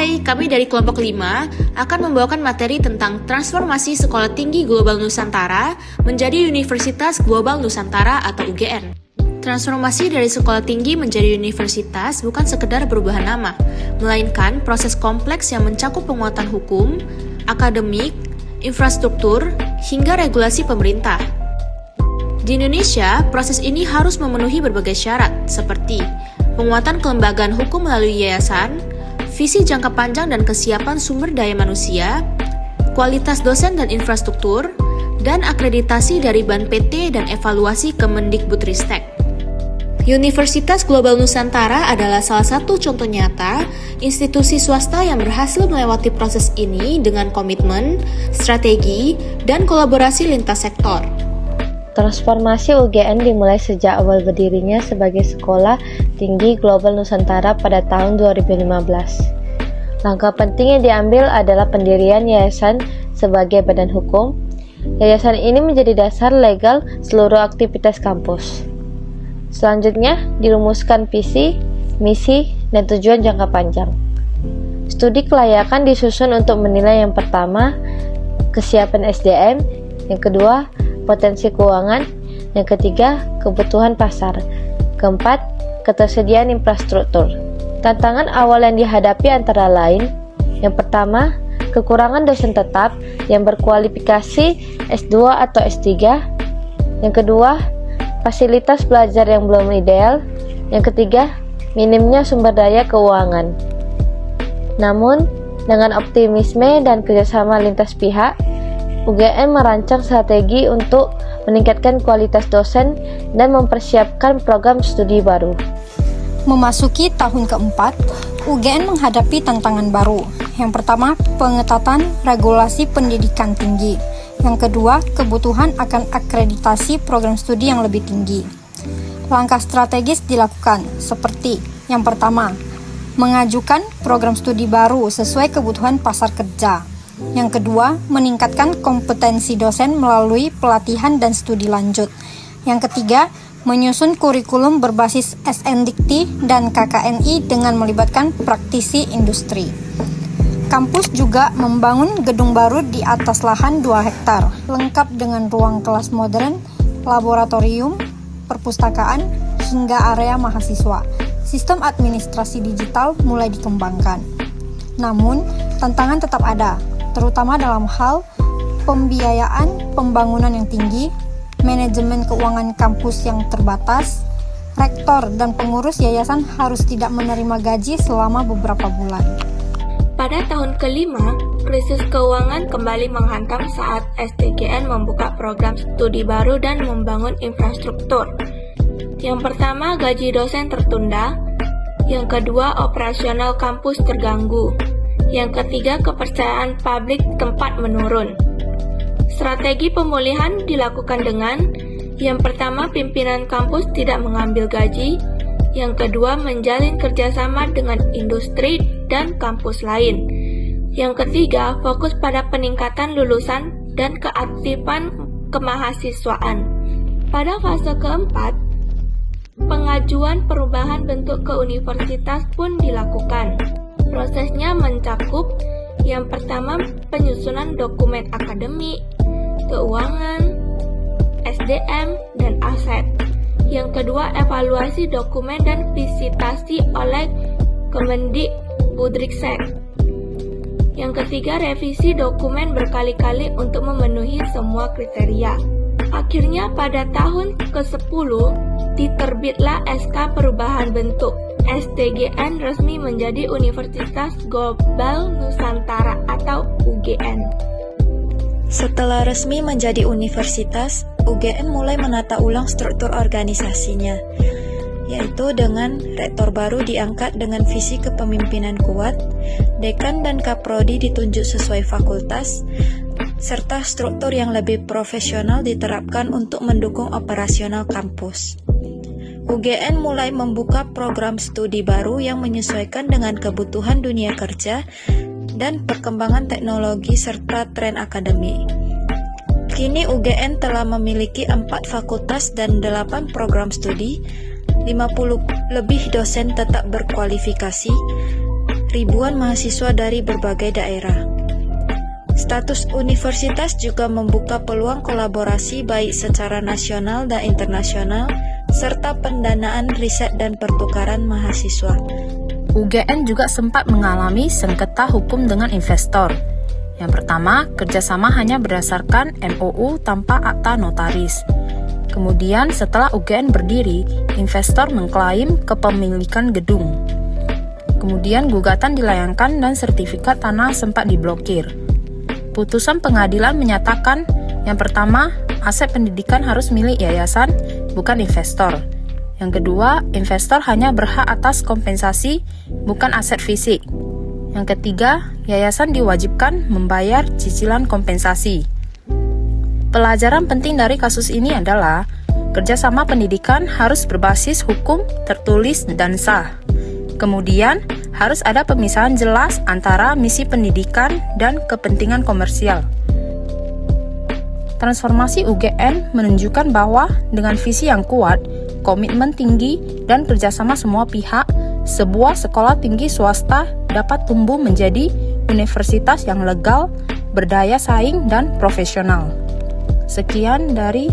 Hai, kami dari kelompok 5 akan membawakan materi tentang transformasi Sekolah Tinggi Global Nusantara menjadi Universitas Global Nusantara atau UGN. Transformasi dari sekolah tinggi menjadi universitas bukan sekedar perubahan nama, melainkan proses kompleks yang mencakup penguatan hukum, akademik, infrastruktur, hingga regulasi pemerintah. Di Indonesia, proses ini harus memenuhi berbagai syarat, seperti penguatan kelembagaan hukum melalui yayasan, visi jangka panjang dan kesiapan sumber daya manusia, kualitas dosen dan infrastruktur, dan akreditasi dari BAN PT dan evaluasi Kemendikbudristek. Universitas Global Nusantara adalah salah satu contoh nyata institusi swasta yang berhasil melewati proses ini dengan komitmen, strategi, dan kolaborasi lintas sektor. Transformasi UGN dimulai sejak awal berdirinya sebagai Sekolah Tinggi Global Nusantara pada tahun 2015. Langkah penting yang diambil adalah pendirian yayasan sebagai badan hukum. Yayasan ini menjadi dasar legal seluruh aktivitas kampus. Selanjutnya, dirumuskan visi, misi, dan tujuan jangka panjang. Studi kelayakan disusun untuk menilai yang pertama, kesiapan SDM, yang kedua, potensi keuangan, yang ketiga, kebutuhan pasar, keempat, ketersediaan infrastruktur. Tantangan awal yang dihadapi antara lain, yang pertama, kekurangan dosen tetap yang berkualifikasi S2 atau S3, yang kedua, fasilitas belajar yang belum ideal, yang ketiga, minimnya sumber daya keuangan. Namun, dengan optimisme dan kerjasama lintas pihak, UGN merancang strategi untuk meningkatkan kualitas dosen dan mempersiapkan program studi baru. Memasuki tahun keempat, UGN menghadapi tantangan baru. Yang pertama, pengetatan regulasi pendidikan tinggi. Yang kedua, kebutuhan akan akreditasi program studi yang lebih tinggi. Langkah strategis dilakukan, seperti yang pertama, mengajukan program studi baru sesuai kebutuhan pasar kerja. Yang kedua, meningkatkan kompetensi dosen melalui pelatihan dan studi lanjut. Yang ketiga, menyusun kurikulum berbasis SNDIKT dan KKNI dengan melibatkan praktisi industri. Kampus juga membangun gedung baru di atas lahan 2 hektar, lengkap dengan ruang kelas modern, laboratorium, perpustakaan, hingga area mahasiswa. Sistem administrasi digital mulai dikembangkan. Namun, tantangan tetap ada, terutama dalam hal pembiayaan pembangunan yang tinggi, manajemen keuangan kampus yang terbatas, rektor dan pengurus yayasan harus tidak menerima gaji selama beberapa bulan. Pada tahun kelima, krisis keuangan kembali menghantam saat STGN membuka program studi baru dan membangun infrastruktur. Yang pertama, gaji dosen tertunda. Yang kedua, operasional kampus terganggu. Yang ketiga, kepercayaan publik tempat menurun. Strategi pemulihan dilakukan dengan yang pertama, pimpinan kampus tidak mengambil gaji. Yang kedua, menjalin kerjasama dengan industri dan kampus lain. Yang ketiga, fokus pada peningkatan lulusan dan keaktifan kemahasiswaan. Pada fase keempat, pengajuan perubahan bentuk ke universitas pun dilakukan. Prosesnya mencakup yang pertama, penyusunan dokumen akademik, keuangan, SDM, dan aset. Yang kedua, evaluasi dokumen dan visitasi oleh Kemendikbudristek. Yang ketiga, revisi dokumen berkali-kali untuk memenuhi semua kriteria. Akhirnya pada tahun ke-10 diterbitlah SK perubahan bentuk. STGN resmi menjadi Universitas Global Nusantara atau UGN. Setelah resmi menjadi universitas, UGN mulai menata ulang struktur organisasinya, yaitu dengan rektor baru diangkat dengan visi kepemimpinan kuat, dekan dan kaprodi ditunjuk sesuai fakultas, serta struktur yang lebih profesional diterapkan untuk mendukung operasional kampus. UGN mulai membuka program studi baru yang menyesuaikan dengan kebutuhan dunia kerja dan perkembangan teknologi serta tren akademik. Kini UGN telah memiliki 4 fakultas dan 8 program studi, 50 lebih dosen tetap berkualifikasi, ribuan mahasiswa dari berbagai daerah. Status universitas juga membuka peluang kolaborasi baik secara nasional dan internasional, serta pendanaan riset dan pertukaran mahasiswa. UGN juga sempat mengalami sengketa hukum dengan investor. Yang pertama, kerjasama hanya berdasarkan MOU tanpa akta notaris. Kemudian setelah UGN berdiri, investor mengklaim kepemilikan gedung. Kemudian gugatan dilayangkan dan sertifikat tanah sempat diblokir. Putusan pengadilan menyatakan, yang pertama, aset pendidikan harus milik yayasan, bukan investor. Yang kedua, investor hanya berhak atas kompensasi, bukan aset fisik. Yang ketiga, yayasan diwajibkan membayar cicilan kompensasi. Pelajaran penting dari kasus ini adalah kerjasama pendidikan harus berbasis hukum, tertulis, dan sah. Kemudian, harus ada pemisahan jelas antara misi pendidikan dan kepentingan komersial. Transformasi UGN menunjukkan bahwa dengan visi yang kuat, komitmen tinggi, dan kerjasama semua pihak, sebuah sekolah tinggi swasta dapat tumbuh menjadi universitas yang legal, berdaya saing, dan profesional. Sekian dari